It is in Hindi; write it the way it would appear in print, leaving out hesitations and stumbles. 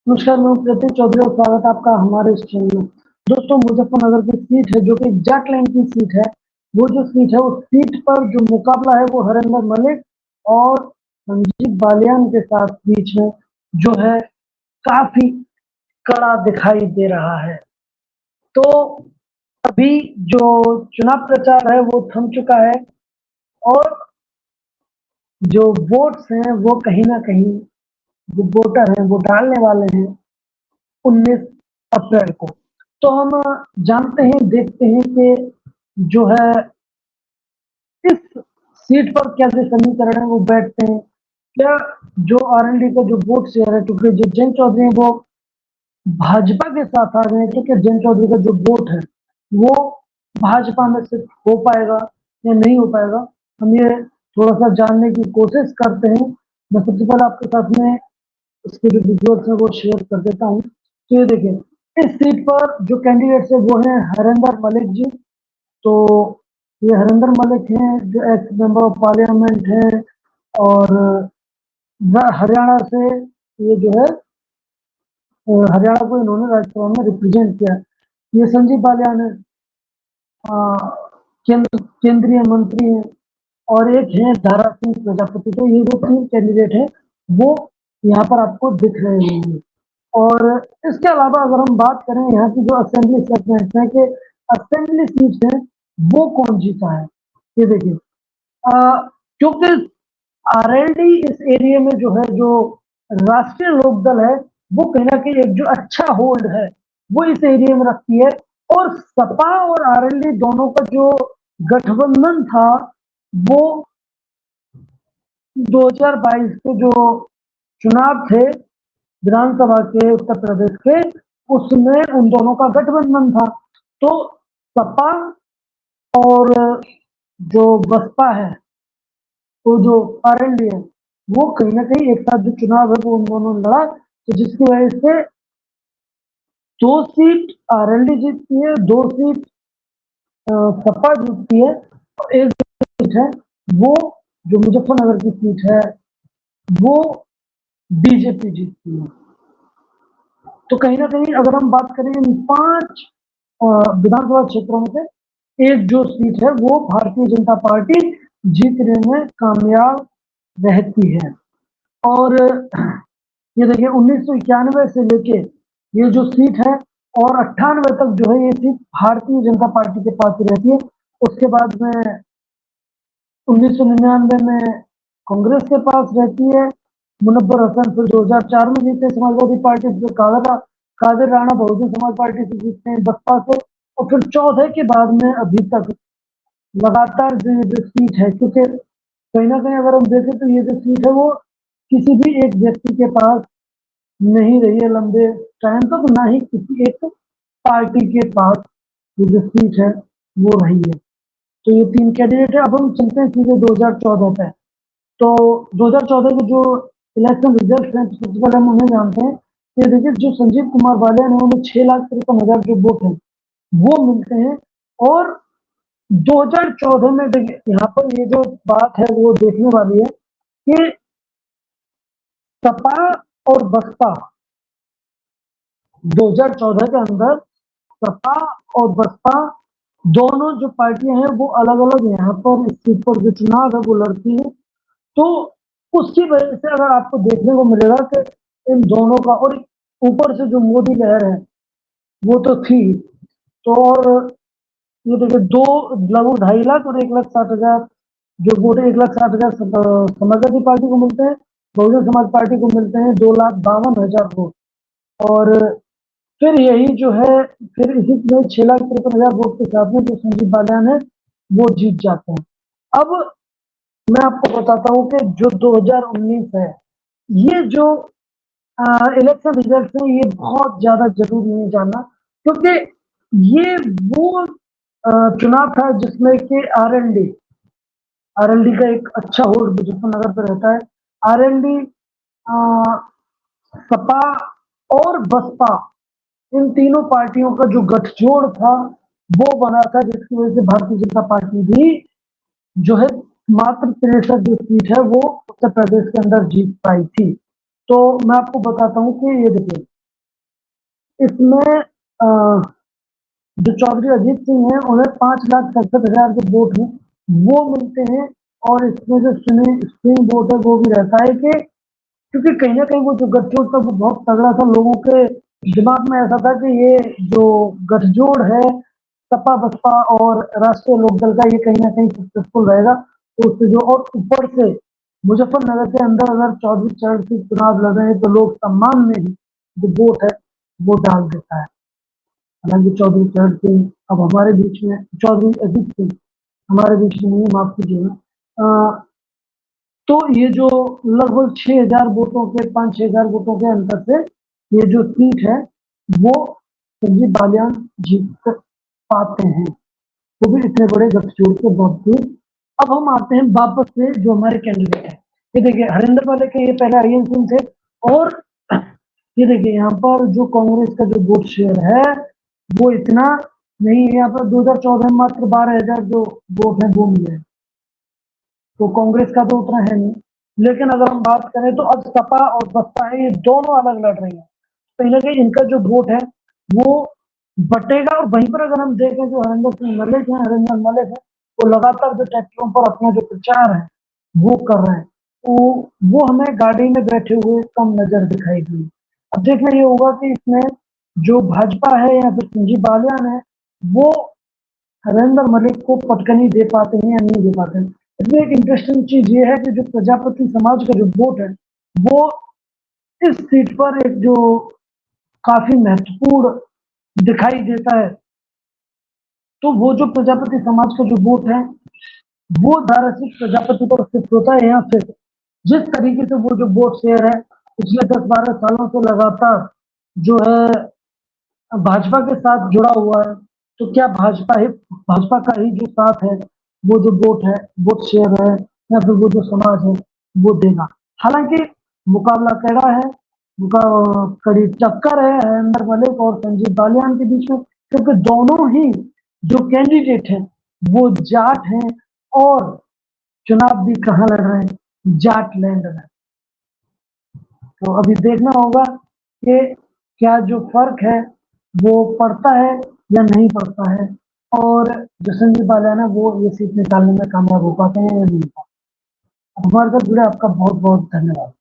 नमस्कार, मैं प्रतीक चौधरी और स्वागत है आपका हमारे इस चैनल में। दोस्तों, मुजफ्फरनगर की सीट है जो कि जाट लाइन की सीट है। वो जो सीट है उस सीट पर जो मुकाबला है वो हरिंदर मलिक और संजीव बालियान के साथ बीच में जो है काफी कड़ा दिखाई दे रहा है। तो अभी जो चुनाव प्रचार है वो थम चुका है और जो वोट्स हैं वो कहीं ना कहीं जो वोटर हैं वो डालने वाले हैं 19 अप्रैल को। तो हम जानते हैं, देखते हैं कि जो है इस सीट पर क्या जो समीकरण है वो बैठते हैं। क्या जो आरएलडी का जो वोट शेयर है, क्योंकि जो जैन चौधरी है वो भाजपा के साथ आ रहे हैं, तो क्या जैन चौधरी का जो वोट है वो भाजपा में से हो पाएगा या नहीं हो पाएगा, हम ये थोड़ा सा जानने की कोशिश करते हैं। मैं सबसे पहले आपके साथ में इसके जो विजुअल्स है वो शेयर कर देता हूँ। तो ये देखिए, इस सीट पर जो कैंडिडेट्स है वो है हरिंदर मलिक जी। तो ये हरिंदर मलिक हैं जो एक्स मेंबर ऑफ पार्लियामेंट है और हरियाणा से ये जो है हरियाणा को इन्होंने राज्यसभा में रिप्रेजेंट किया। ये संजीव बालियान है, केंद्रीय मंत्री हैं और एक है दारा सिंह प्रजापति। तो ये जो तीन कैंडिडेट है वो यहाँ पर आपको दिख रहे होंगे। और इसके अलावा अगर हम बात करें यहाँ की जो असेंबली सेगमेंट है कि असेंबली सीट है वो कौन जीता है, ये देखिए। क्योंकि आरएलडी इस एरिया में जो है, जो राष्ट्रीय लोकदल है वो कहीं ना कहीं एक जो अच्छा होल्ड है वो इस एरिया में रखती है। और सपा और आरएलडी दोनों का जो गठबंधन था वो 2022 के जो चुनाव थे विधानसभा के उत्तर प्रदेश के, उसमें उन दोनों का गठबंधन था। तो सपा और जो बसपा है, तो जो आरएलडी है वो कहीं ना कहीं एक साथ जो चुनाव है वो उन दोनों ने लड़ा, तो जिसकी वजह से 2 सीट आरएलडी जीतती है, 2 सीट सपा जीतती है और एक सीट है वो जो मुजफ्फरनगर की सीट है वो बीजेपी जीतती है। तो कहीं ना कहीं अगर हम बात करें इन 5 विधानसभा क्षेत्रों में से एक जो सीट है वो भारतीय जनता पार्टी जीतने में कामयाब रहती है। और ये देखिए, 1991 से लेके ये जो सीट है और 98 तक जो है ये सीट भारतीय जनता पार्टी के पास ही रहती है। उसके बाद में 1999 में कांग्रेस के पास रहती है। मुनव्वर हसन फिर 2004 में जीते समाजवादी पार्टी से, कादिर राणा बहुजन समाज पार्टी से जीतते हैं बसपा से, और फिर 14 के बाद में अभी तक लगातार जो सीट है, क्योंकि कहीं ना कहीं अगर हम देखें तो ये जो सीट है वो किसी भी एक व्यक्ति के पास नहीं रही है लंबे टाइम तक, ना ही किसी एक पार्टी के पास ये जो सीट है वो रही है। तो ये 3 कैंडिडेट है। अब हम चलते हैं सीधे 2014 पे। तो 2014 के जो इलेक्शन रिजल्ट हैं, तो सबसे पहले हम उन्हें जानते हैं। ये देखिए, जो संजीव कुमार बालियान है उन्हें 6,53,000 जो वोट है वो मिलते हैं। और 2014 में देखिए, यहाँ पर ये जो बात है वो देखने वाली है कि सपा और बसपा 2014 के अंदर सपा और बसपा दोनों जो पार्टियां हैं वो अलग अलग यहाँ पर इस सीट पर जो चुनाव है वो लड़ती है। तो उसकी वजह से अगर आपको देखने को मिलेगा कि इन दोनों का, और ऊपर से जो मोदी लहर है वो तो थी। तो और ये देखिए, दो लगभग 2.5 लाख और 1,60,000 जो वोट है, 1,60,000 समाजवादी पार्टी को मिलते हैं, बहुजन समाज पार्टी को मिलते हैं 2,52,000 वोट। और फिर यही जो है, फिर इसी में 6,53,000 वोट के साथ में जो संजीव बालियान है वो जीत जाते हैं। अब मैं आपको बताता हूँ कि जो 2019 है, ये जो इलेक्शन रिजल्ट है ये बहुत ज्यादा जरूरी नहीं जानना, क्योंकि ये वो चुनाव था जिसमें कि आरएलडी का एक अच्छा होल्ड मुजफ्फरनगर पर रहता है। आरएलडी, सपा और बसपा, इन तीनों पार्टियों का जो गठजोड़ था वो बना था, जिसकी वजह से भारतीय जनता पार्टी भी जो है मात्र 63 जो सीट है वो उत्तर प्रदेश के अंदर जीत पाई थी। तो मैं आपको बताता हूँ कि ये देखिए, इसमें जो चौधरी अजीत सिंह हैं उन्हें 5,67,000 जो वोट हैं वो मिलते हैं, और इसमें जो स्विंग वोट है वो भी रहता है कि क्योंकि कहीं ना कहीं वो जो गठजोड़ था वो बहुत तगड़ा था, लोगों के दिमाग में ऐसा था कि ये जो गठजोड़ है सपा बसपा और राष्ट्रीय लोकदल का, ये कहीं ना कहीं सक्सेसफुल रहेगा। तो उससे जो, और ऊपर से मुजफ्फरनगर के अंदर अगर चौधरी चरण सिंह चुनाव लड़ रहे हैं तो लोग सम्मान में ही जो वोट है वो डाल देता है। हालांकि चौधरी चरण सिंह अब हमारे बीच में, चौधरी अजीत सिंह हमारे बीच में नहीं है, माफ कीजिएगा। तो ये जो लगभग 6,000 वोटों के, 5-6,000 वोटों के अंतर से ये जो सीट है वो संजीव बालियान जीत पाते हैं, वो भी इतने बड़े गठजोड़ के बावजूद। अब हम आते हैं वापस से जो हमारे कैंडिडेट है। ये देखिए हरिंदर वाले के ये पहले आर्यन सिंह थे, और ये देखिए यहाँ पर जो कांग्रेस का जो वोट शेयर है वो इतना नहीं है। यहाँ पर 2014 में मात्र 12,000 जो वोट है वो मिले, तो कांग्रेस का तो उतना है नहीं। लेकिन अगर हम बात करें तो अब सपा और बसपा है, ये दोनों अलग लड़ रही है, कहीं ना कहीं इनका जो वोट है वो बटेगा। और वहीं पर अगर हम देखें जो हरिंदर मलिक है वो लगातार जो ट्रैक्टरों पर अपना जो प्रचार है वो कर रहे हैं, तो वो हमें गाड़ी में बैठे हुए कम नजर दिखाई दी। अब देखना ये होगा कि इसमें जो भाजपा है या फिर संजीव बालियान है वो हरिंदर मलिक को पटकनी दे पाते हैं या नहीं दे पाते हैं। इसमें एक इंटरेस्टिंग चीज ये है कि जो प्रजापति समाज का जो वोट है वो इस सीट पर एक जो काफी महत्वपूर्ण दिखाई देता है। तो वो जो प्रजापति समाज का जो वोट है वो धाराशिव प्रजापति पर शिफ्ट होता है। यहाँ से जिस तरीके से वो जो वोट शेयर है पिछले 10-12 सालों से लगातार जो है भाजपा के साथ जुड़ा हुआ है, तो क्या भाजपा का ही जो साथ है, वो जो वोट शेयर है या फिर वो जो समाज है वो देगा। हालांकि मुकाबला कड़ा है, कड़ी टक्कर है हरिंदर मलिक और संजीव बालियान के बीच में, क्योंकि दोनों ही जो कैंडिडेट हैं वो जाट हैं, और चुनाव भी कहाँ लड़ रहे हैं, जाट लैंड में। तो अभी देखना होगा कि क्या जो फर्क है वो पड़ता है या नहीं पड़ता है, और जो संजीव बालियान है वो ये सीट निकालने में कामयाब हो पाते हैं या नहीं। हमारे साथ जुड़े आपका बहुत बहुत धन्यवाद।